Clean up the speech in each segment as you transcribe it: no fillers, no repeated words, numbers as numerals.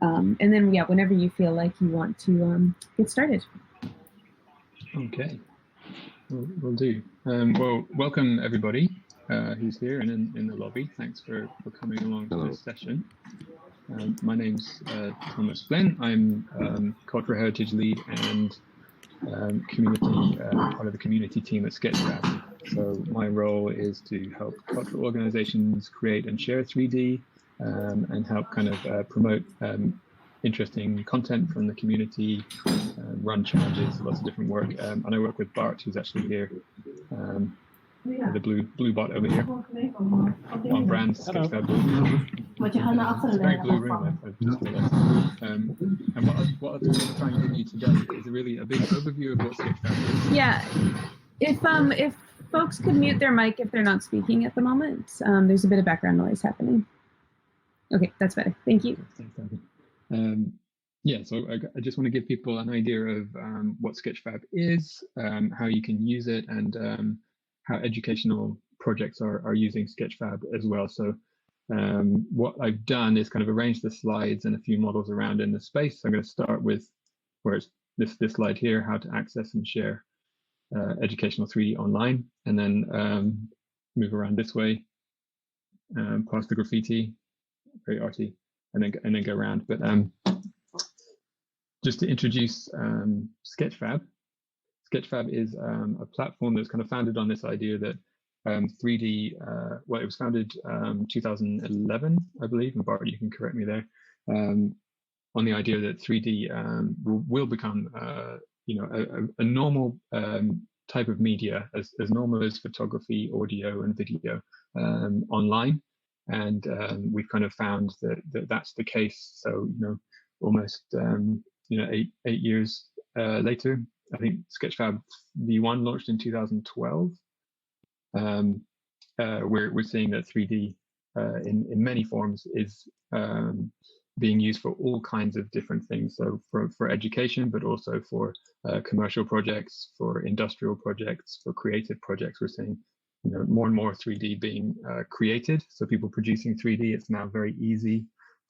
And then, yeah, whenever you feel like you want to get started. Okay, we'll do. Well, welcome everybody who's here and in the lobby. Thanks for coming along to this session. My name's Thomas Flynn. I'm Cultural Heritage Lead and community part of the community team at Sketchfab. So my role is to help cultural organizations create and share 3D and help kind of promote interesting content from the community, run challenges, lots of different work. And I work with Bart, who's actually here, the blue bot over here, on brand Sketchfab blue. It's a very blue room, I've just realized. And what I'll try and give you today is really a big overview of what Sketchfab is. Yeah, if folks could mute their mic if they're not speaking at the moment, there's a bit of background noise happening. Okay, that's better. Thank you. Yeah, so I just want to give people an idea of what Sketchfab is, how you can use it, and how educational projects are using Sketchfab as well. So what I've done is kind of arrange the slides and a few models around in the space. So I'm going to start with where it's this slide here, how to access and share educational 3D online, and then move around this way, past the graffiti, very arty, and then go around. But just to introduce Sketchfab. Sketchfab is a platform that's kind of founded on this idea that 3D, well, it was founded 2011, I believe, and Bart, you can correct me there, on the idea that 3D will become, a normal type of media, as normal as photography, audio, and video online. And we've kind of found that that's the case. So, almost, 8 years later, I think Sketchfab V1 launched in 2012. We're seeing that 3D in many forms is being used for all kinds of different things. So for education, but also for commercial projects, for industrial projects, for creative projects. We're seeing more and more 3D being created. So people producing 3D, it's now very easy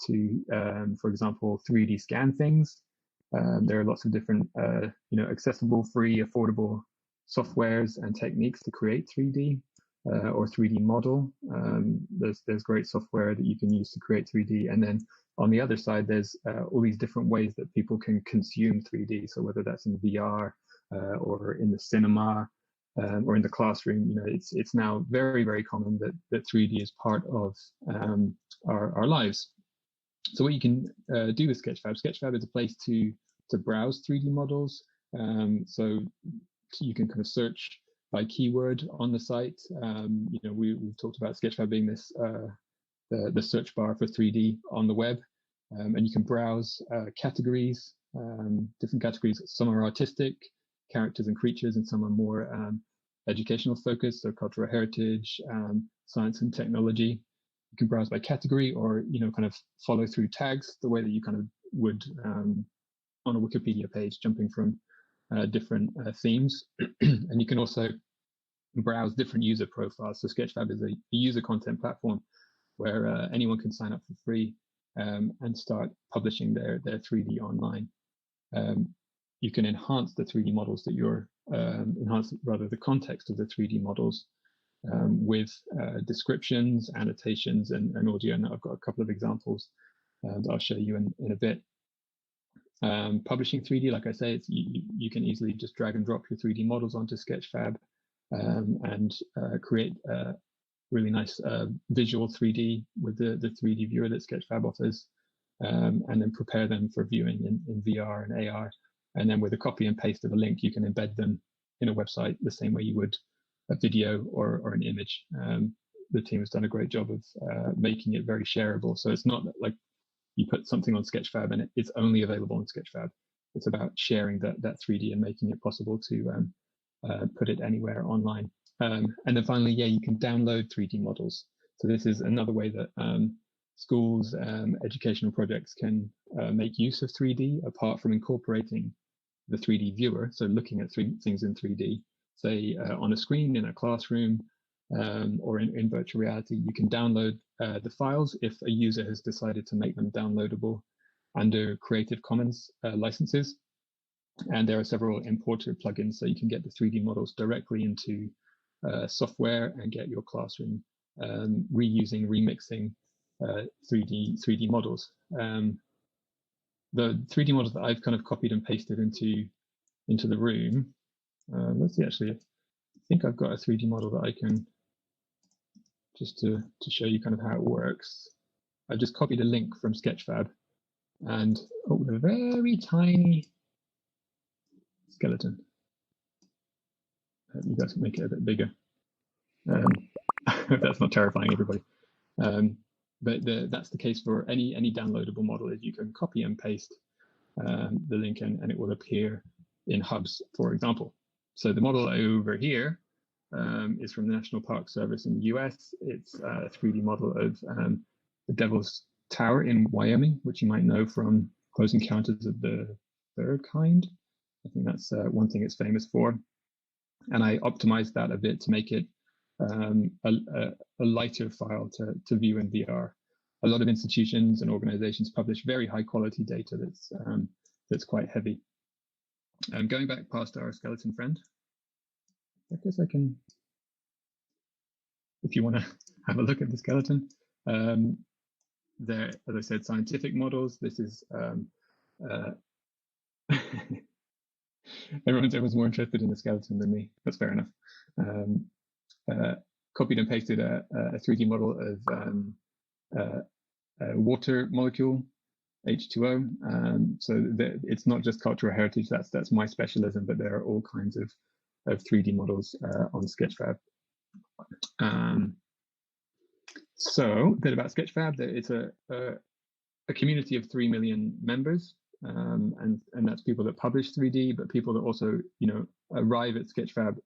to, for example, 3D scan things. There are lots of different, accessible, free, affordable softwares and techniques to create 3D or 3D model. There's great software that you can use to create 3D. And then on the other side, there's all these different ways that people can consume 3D. So whether that's in VR or in the cinema or in the classroom, it's now very, very common that 3D is part of our lives. So what you can do with Sketchfab is a place to browse 3D models. So you can kind of search by keyword on the site. We've talked about Sketchfab being this the search bar for 3D on the web, and you can browse categories, different categories. Some are artistic, characters and creatures, and some are more educational focused, so cultural heritage, science and technology. You can browse by category, or kind of follow through tags the way that you kind of would on a Wikipedia page, jumping from different themes. And you can also browse different user profiles. So Sketchfab is a user content platform where anyone can sign up for free and start publishing their 3D online. You can enhance the 3D models that the context of the 3D models with descriptions, annotations, and audio. And I've got a couple of examples that I'll show you in a bit. Publishing 3D, like I say, you can easily just drag and drop your 3D models onto Sketchfab and create really nice visual 3D with the 3D viewer that Sketchfab offers, and then prepare them for viewing in VR and AR. And then with a copy and paste of a link, you can embed them in a website the same way you would a video or an image. The team has done a great job of making it very shareable. So it's not like you put something on Sketchfab and it's only available on Sketchfab. It's about sharing that 3D and making it possible to put it anywhere online. And then finally, you can download 3D models. So this is another way that schools, educational projects can make use of 3D apart from incorporating the 3D viewer. So looking at things in 3D, say on a screen in a classroom or in virtual reality, you can download the files if a user has decided to make them downloadable. under Creative Commons licenses. And there are several importer plugins, so you can get the 3D models directly into software and get your classroom reusing, remixing 3D models. The 3D models that I've kind of copied and pasted into the room. Let's see, actually, I think I've got a 3D model that I can, just to show you kind of how it works. I've just copied a link from Sketchfab and a very tiny skeleton. You guys can make it a bit bigger. That's not terrifying everybody. But that's the case for any downloadable model, is you can copy and paste the link in, and it will appear in hubs, for example. So the model over here is from the National Park Service in the US. It's a 3D model of the Devil's Tower in Wyoming, which you might know from Close Encounters of the Third Kind. I think that's one thing it's famous for. And I optimized that a bit to make it a lighter file to view in VR. A lot of institutions and organizations publish very high quality data that's quite heavy. Going back past our skeleton friend, I guess I can, if you want to have a look at the skeleton, there, as I said, scientific models. This is everyone's more interested in the skeleton than me. That's fair enough. Copied and pasted a 3D model of a water molecule, H2O. So it's not just cultural heritage. That's my specialism, but there are all kinds of 3D models on Sketchfab. So a bit about Sketchfab. It's a community of 3 million members. And that's people that publish 3D, but people that also, arrive at Sketchfab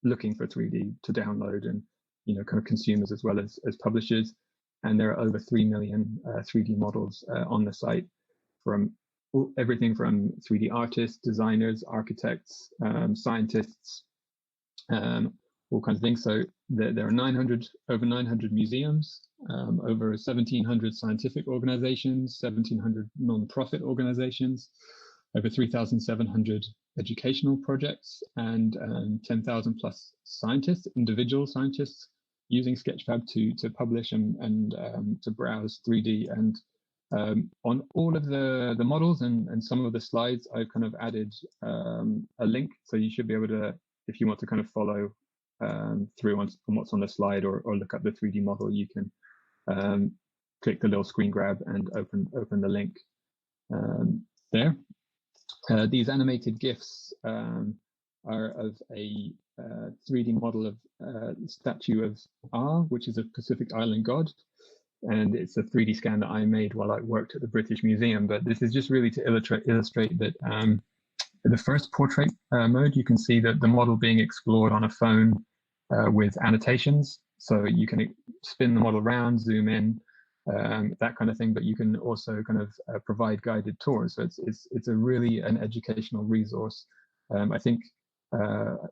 looking for 3D to download, and, kind of consumers as well as publishers. And there are over 3 million 3D models on the site, from everything from 3D artists, designers, architects, scientists, all kinds of things. So there are over 900 museums, over 1,700 scientific organizations, 1,700 non-profit organizations, over 3,700 educational projects, and 10,000 plus scientists, individual scientists, using Sketchfab to publish and to browse 3D. And on all of the models and some of the slides, I've kind of added a link, so you should be able to, if you want to kind of follow through on what's on the slide, or look up the 3D model, you can click the little screen grab and open the link there. These animated GIFs are of a 3D model of statue of Ah, which is a Pacific Island god. And it's a 3D scan that I made while I worked at the British Museum. But this is just really to illustrate that the first portrait mode, you can see that the model being explored on a phone with annotations. So you can spin the model around, zoom in, that kind of thing. But you can also kind of provide guided tours. So it's a really an educational resource. I think,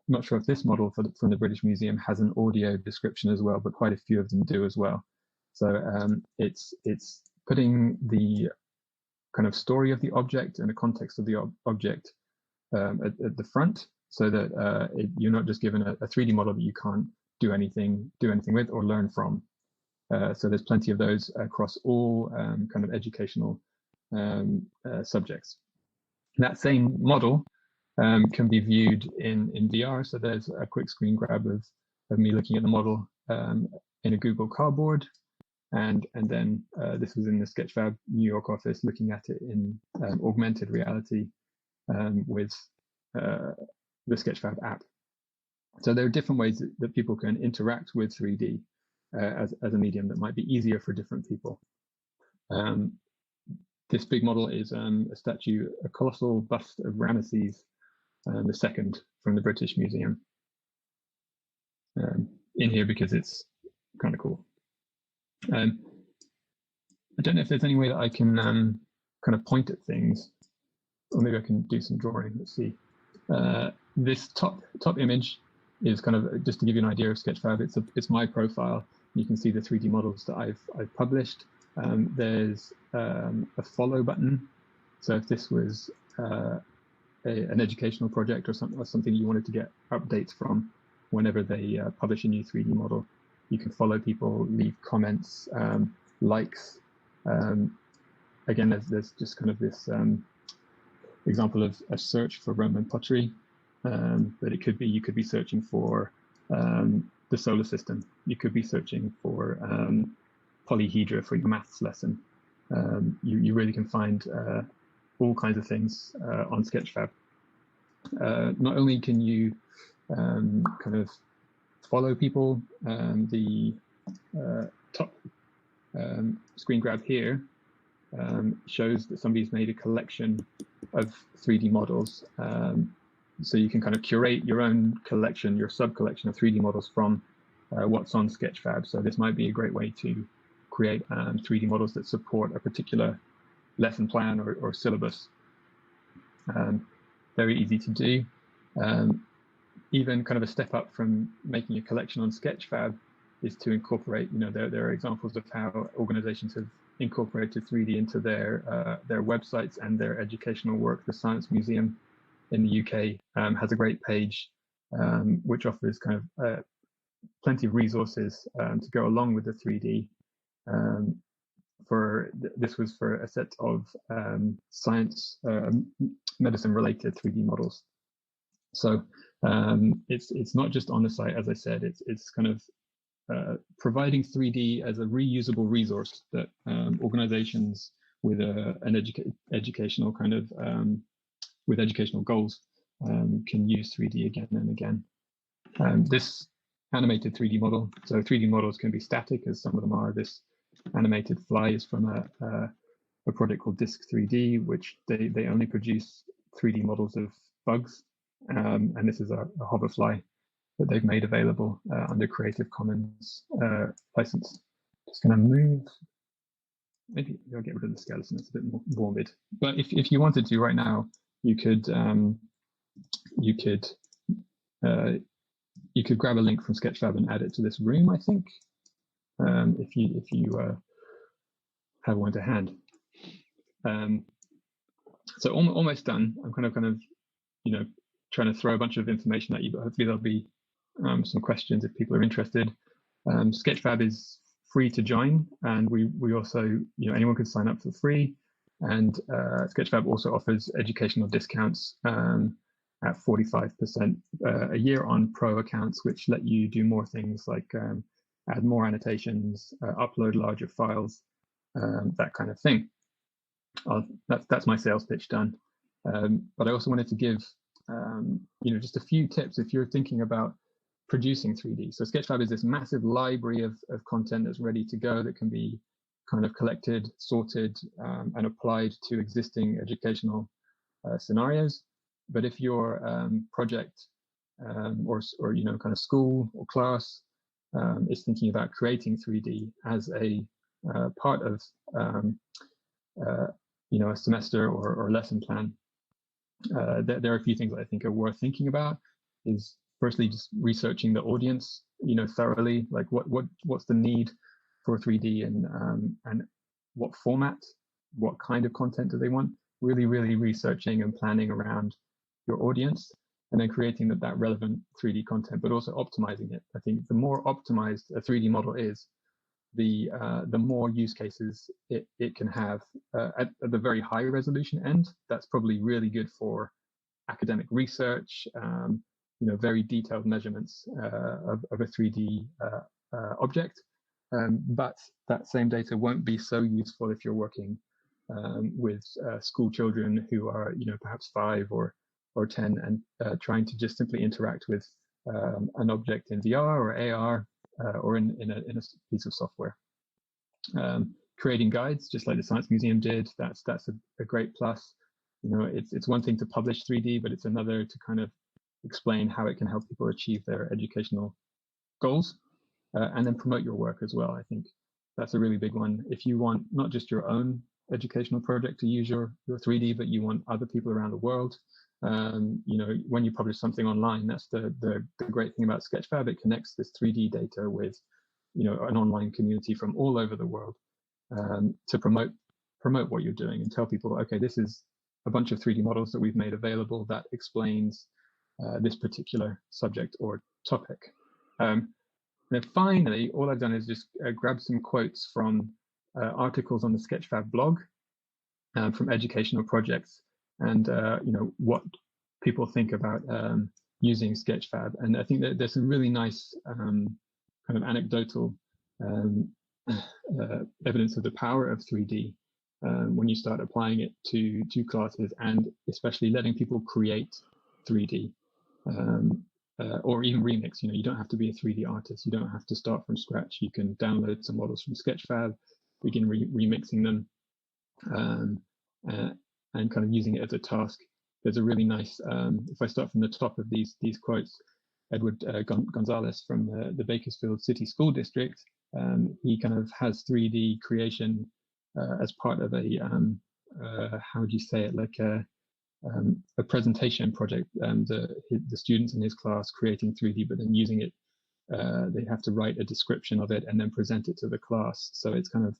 not sure if this model from the British Museum has an audio description as well, but quite a few of them do as well. So it's putting the kind of story of the object and the context of the object at the front, so that you're not just given a 3D model that you can't do anything with or learn from. So there's plenty of those across all kind of educational subjects. That same model can be viewed in VR. So there's a quick screen grab of me looking at the model in a Google Cardboard. And then this was in the Sketchfab New York office, looking at it in augmented reality with the Sketchfab app. So there are different ways that people can interact with 3D as a medium that might be easier for different people. This big model is a statue, a colossal bust of Ramesses II from the British Museum. In here because it's kind of cool. I don't know if there's any way that I can kind of point at things, or maybe I can do some drawing. Let's see. This top image is kind of just to give you an idea of Sketchfab. It's my profile. You can see the 3D models that I've published. There's a follow button So if this was an educational project or something you wanted to get updates from whenever they publish a new 3D model, you can follow people, leave comments, likes. Again, there's just kind of this example of a search for Roman pottery, but it could be, you could be searching for the solar system. You could be searching for polyhedra for your maths lesson. You really can find all kinds of things on Sketchfab. Not only can you kind of follow people, the top screen grab here shows that somebody's made a collection of 3D models. So you can kind of curate your own collection, your sub-collection of 3D models from what's on Sketchfab. So this might be a great way to create 3D models that support a particular lesson plan or syllabus. Very easy to do. Even kind of a step up from making a collection on Sketchfab is to incorporate, there are examples of how organizations have incorporated 3D into their websites and their educational work. The Science Museum in the UK has a great page which offers kind of plenty of resources to go along with the 3D. This was for a set of science, medicine related 3D models. So it's not just on the site, as I said, it's kind of providing 3D as a reusable resource that organizations with an educational kind of with educational goals can use 3D again and again. This animated 3D model, so 3D models can be static, as some of them are. This animated fly is from a project called Disk 3D, which they only produce 3D models of bugs, and this is a hoverfly that they've made available under Creative Commons license. Just going to move. Maybe I'll get rid of the skeleton. It's a bit more morbid. But if you wanted to right now, you could grab a link from Sketchfab and add it to this room, I think, if you have one to hand. So almost done. I'm kind of trying to throw a bunch of information at you, but hopefully there'll be some questions if people are interested. Sketchfab is free to join, and we also, anyone can sign up for free. And Sketchfab also offers educational discounts at 45% a year on pro accounts, which let you do more things like add more annotations, upload larger files, that kind of thing. That's my sales pitch done. But I also wanted to give just a few tips if you're thinking about producing 3D. So Sketchfab is this massive library of content that's ready to go, that can be kind of collected, sorted, and applied to existing educational scenarios. But if your project or kind of school or class is thinking about creating 3D as a part of a semester or lesson plan, there are a few things that I think are worth thinking about. Is firstly just researching the audience, thoroughly, like what's the need for 3D and what format, what kind of content do they want? Really researching and planning around your audience, and then creating that relevant 3D content, but also optimizing it. I think the more optimized a 3D model is, the more use cases it can have at the very high resolution end. That's probably really good for academic research, very detailed measurements of a 3D object. But that same data won't be so useful if you're working with school children who are, perhaps 5 or 10 and trying to just simply interact with an object in VR or AR or in a piece of software. Creating guides, just like the Science Museum did, that's a great plus. It's one thing to publish 3D, but it's another to kind of explain how it can help people achieve their educational goals, and then promote your work as well. I think that's a really big one. If you want not just your own educational project to use your 3D, but you want other people around the world, when you publish something online, that's the great thing about Sketchfab. It connects this 3D data with an online community from all over the world to promote what you're doing and tell people, okay, this is a bunch of 3D models that we've made available that explains this particular subject or topic. And then finally, all I've done is just grab some quotes from articles on the Sketchfab blog from educational projects, and what people think about using Sketchfab. And I think that there's some really nice kind of anecdotal evidence of the power of 3D when you start applying it to classes, and especially letting people create 3D. Or even remix. You don't have to be a 3D artist. You don't have to start from scratch. You can download some models from Sketchfab, begin remixing them, and kind of using it as a task. There's a really nice, if I start from the top of these quotes, Edward Gonzalez from the Bakersfield City School District, he kind of has 3D creation as part of a, how would you say it, like a presentation project. The students in his class creating 3D, but then using it, they have to write a description of it and then present it to the class. So it's kind of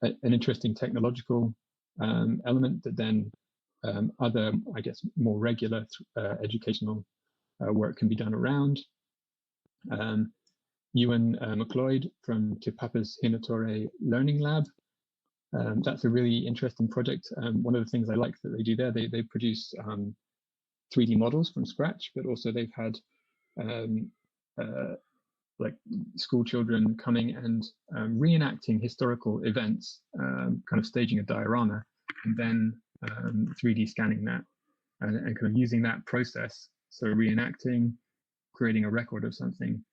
an interesting technological element that then other, I guess, more regular educational work can be done around. Ewan McLeod from Te Papa's Hinatore Learning Lab. That's a really interesting project. One of the things I like that they do there, they produce 3D models from scratch, but also they've had like school children coming and reenacting historical events, kind of staging a diorama, and then 3D scanning that, and kind of using that process. So reenacting, creating a record of something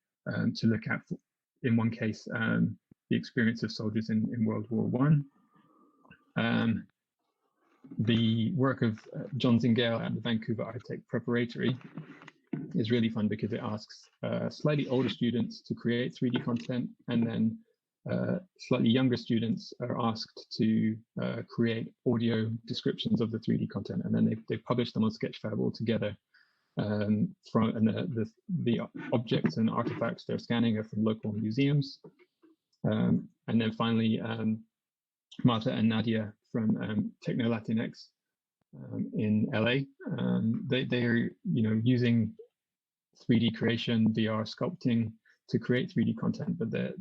to look at, in one case, the experience of soldiers in World War One. The work of John Zingale at the Vancouver Architect Preparatory is really fun because it asks slightly older students to create 3D content, and then slightly younger students are asked to create audio descriptions of the 3D content, and then they publish them on Sketchfab all together. And the objects and artifacts they're scanning are from local museums. And then finally, Marta and Nadia from Techno Latinx in LA. They're using 3D creation, VR sculpting to create 3D content, but the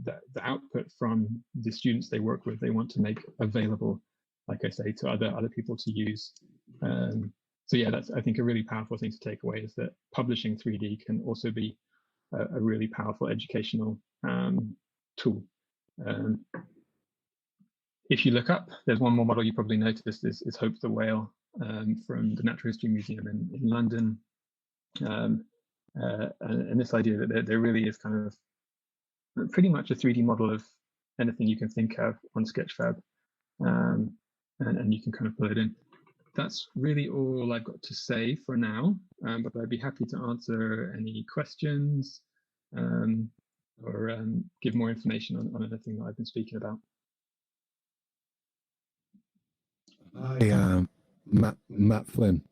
output from the students they work with, they want to make available, like I say, to other people to use. So yeah, that's, I think, a really powerful thing to take away, is that publishing 3D can also be a really powerful educational tool. If you look up, there's one more model you probably noticed is Hope the Whale from the Natural History Museum in London. And this idea that there really is kind of pretty much a 3D model of anything you can think of on Sketchfab, and you can kind of pull it in. That's really all I've got to say for now, but I'd be happy to answer any questions or give more information on anything that I've been speaking about. Hi, Matt Flynn.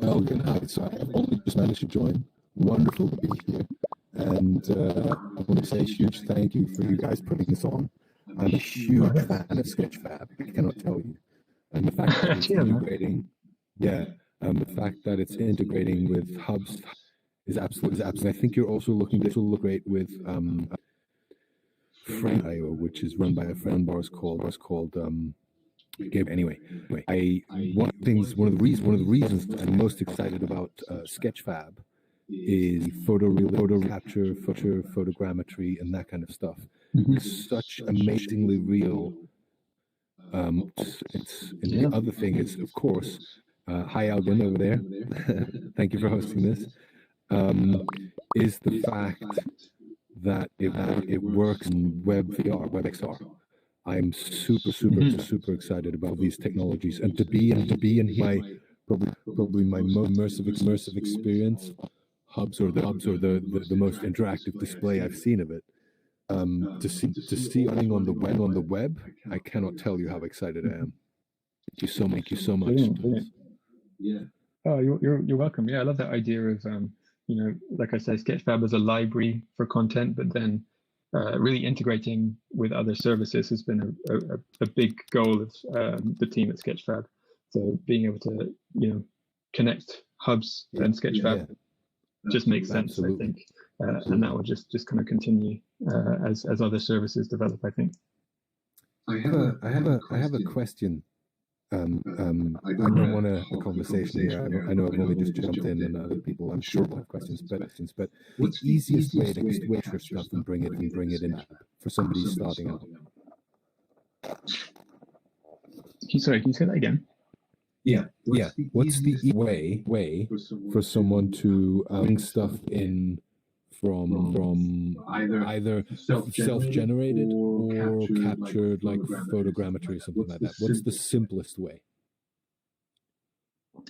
Elgin Heights. So I've only just managed to join. Wonderful to be here. And I want to say a huge thank you for you guys putting this on. I'm a huge fan of Sketchfab, I cannot tell you. And the fact that it's integrating, the fact that it's integrating with hubs is absolutely. I think you're also looking to look great with Frame.io, which is run by a friend of ours called Gabe. Anyway, one of the reasons I'm most excited about Sketchfab is photo capture, photogrammetry, and that kind of stuff. It's such amazingly real. And the other thing is, of course, hi Alvin over there. Thank you for hosting this. Is the fact that it works in WebXR. I'm super excited about these technologies, and to be in my probably my most immersive experience. Hubs or the most interactive display I've seen of it. To see running on the web, I cannot tell you how excited I am. Thank you so much. Brilliant. Yeah. Oh, you're welcome. Yeah, I love that idea of like I say, Sketchfab as a library for content, but then really integrating with other services has been a big goal of the team at Sketchfab. So being able to, connect hubs and Sketchfab just makes sense, Absolutely. I think, and that will just kind of continue as other services develop, I think. I have a question. I don't want a conversation here. I know I've only just jumped in, and other people, I'm sure, will have questions. But the easiest way to capture stuff and bring it in for somebody starting out. Sorry, can you say that again? Yeah. What's the way for someone to bring stuff in from either self-generated or captured, like photogrammetry or something like that? What's the simplest way?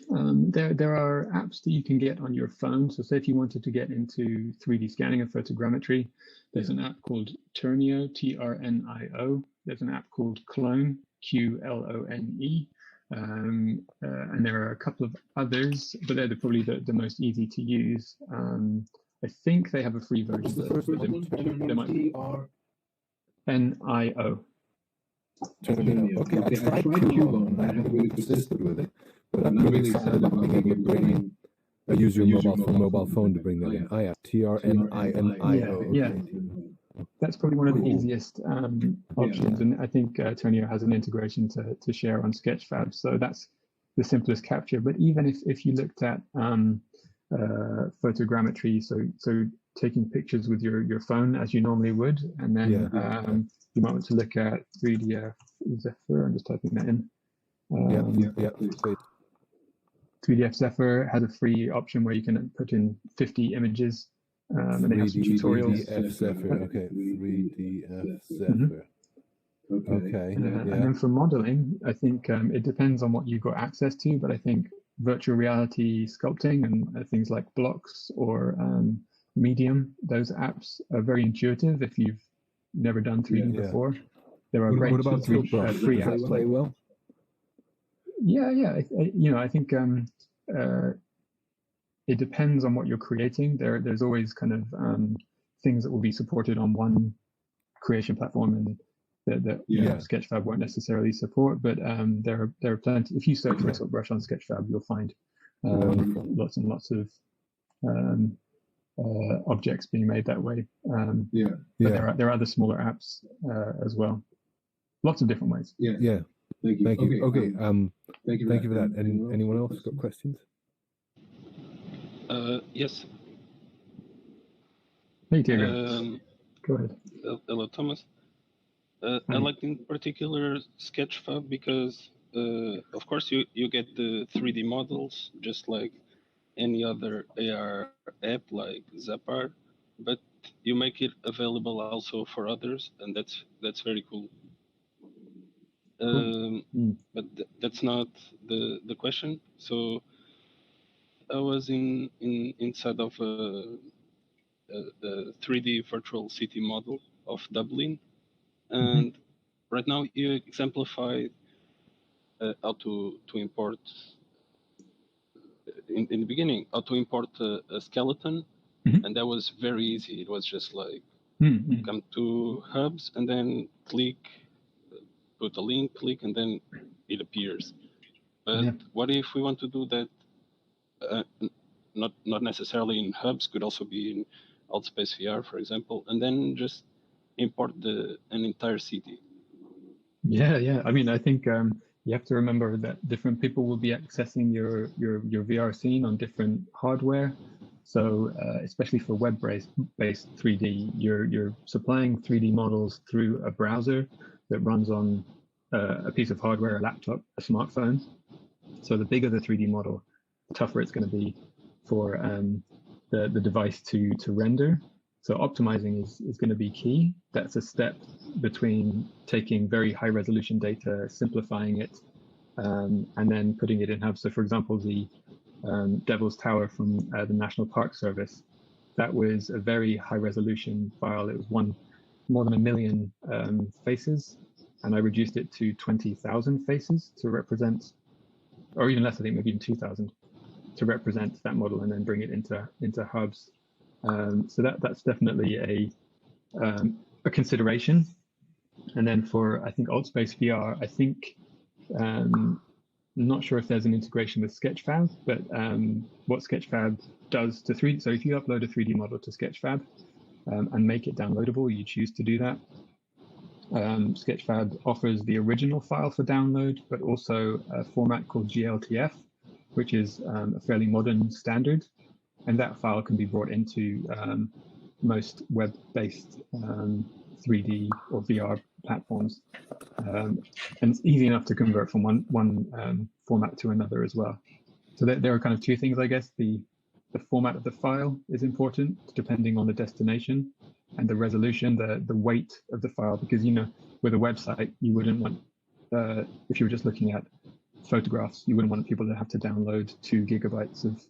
There are apps that you can get on your phone. So say if you wanted to get into 3D scanning and photogrammetry, there's an app called Turnio, Trnio. There's an app called Clone, Qlone. And there are a couple of others, but they're probably the most easy to use. I think they have a free version. There might be Nio. Okay, I tried Qlone. I haven't really persisted with it, but I'm really excited about being able to bring. Use your mobile phone to bring that in. Trnio. Yeah. That's probably one of the easiest options, and I think Turnio has an integration to share on Sketchfab, so that's the simplest capture. But even if you looked at photogrammetry, so taking pictures with your phone as you normally would, and then you might want to look at 3DF Zephyr. I'm just typing that in. 3DF Zephyr has a free option where you can put in 50 images. And they have some tutorials. 3DF Zephyr. Okay, 3DF Zephyr. Okay. And then for modeling, I think it depends on what you've got access to, but I think virtual reality sculpting and things like Blocks or Medium, those apps are very intuitive if you've never done 3D before. There are great what about free apps. Play well? Yeah. I think it depends on what you're creating. There's always kind of things that will be supported on one creation platform and that Sketchfab won't necessarily support. But there are plenty. If you search for a brush on Sketchfab, you'll find lots and lots of objects being made that way. But there are other smaller apps as well. Lots of different ways. Yeah. Thank you. Okay. Thank you for that. Anyone else got questions? Yes. Hey, Diego. Go ahead. Hello, Thomas. I like in particular Sketchfab because, of course, you get the 3D models just like any other AR app like Zappar, but you make it available also for others, and that's very cool. But that's not the question. So I was inside of a 3D virtual city model of Dublin, and right now you exemplify how to import in the beginning how to import a skeleton, and that was very easy. It was just like come to hubs and then click, put a link, click, and then it appears. But what if we want to do that? Not necessarily in hubs, could also be in Altspace VR, for example, and then just import an entire city. Yeah. I mean, I think you have to remember that different people will be accessing your VR scene on different hardware. So especially for web-based 3D, you're supplying 3D models through a browser that runs on a piece of hardware, a laptop, a smartphone. So the bigger the 3D model, the tougher it's going to be for the device to render. So optimizing is going to be key. That's a step between taking very high resolution data, simplifying it, and then putting it in hubs. So for example, the Devil's Tower from the National Park Service, that was a very high resolution file. It was more than 1 million faces, and I reduced it to 20,000 faces to represent, or even less, I think maybe even 2,000 to represent that model, and then bring it into hubs. So that's definitely a consideration. And then for, I think, AltSpace VR, I think, I'm not sure if there's an integration with Sketchfab, but what Sketchfab does to 3D, so if you upload a 3D model to Sketchfab and make it downloadable, you choose to do that. Sketchfab offers the original file for download, but also a format called GLTF, which is a fairly modern standard. And that file can be brought into most web-based 3D or VR platforms. And it's easy enough to convert from one format to another as well. So there are kind of two things, I guess. The format of the file is important, depending on the destination, and the resolution, the weight of the file, because, you know, with a website, you wouldn't want, if you were just looking at photographs, you wouldn't want people to have to download 2 gigabytes of,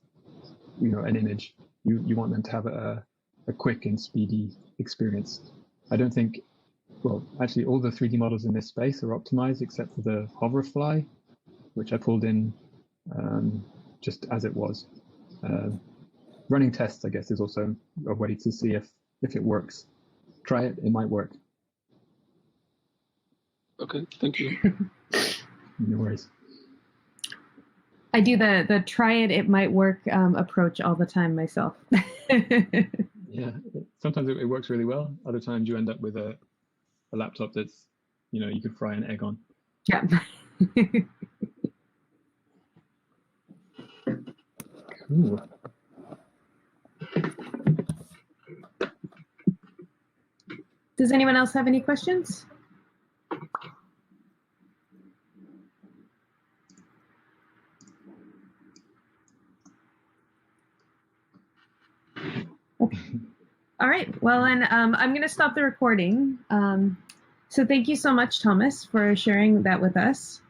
you know, an image. You want them to have a quick and speedy experience. I don't think, well, actually all the 3D models in this space are optimized except for the hoverfly, which I pulled in just as it was. Running tests, I guess, is also a way to see if it works. Try it, it might work. Okay, thank you. No worries. I do the try it, it might work approach all the time myself. Yeah, sometimes it works really well. Other times you end up with a laptop that's, you know, you could fry an egg on. Yeah. Cool. Does anyone else have any questions? Okay. All right. Well, then I'm going to stop the recording. So thank you so much, Thomas, for sharing that with us.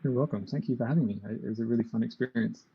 You're welcome. Thank you for having me. It was a really fun experience.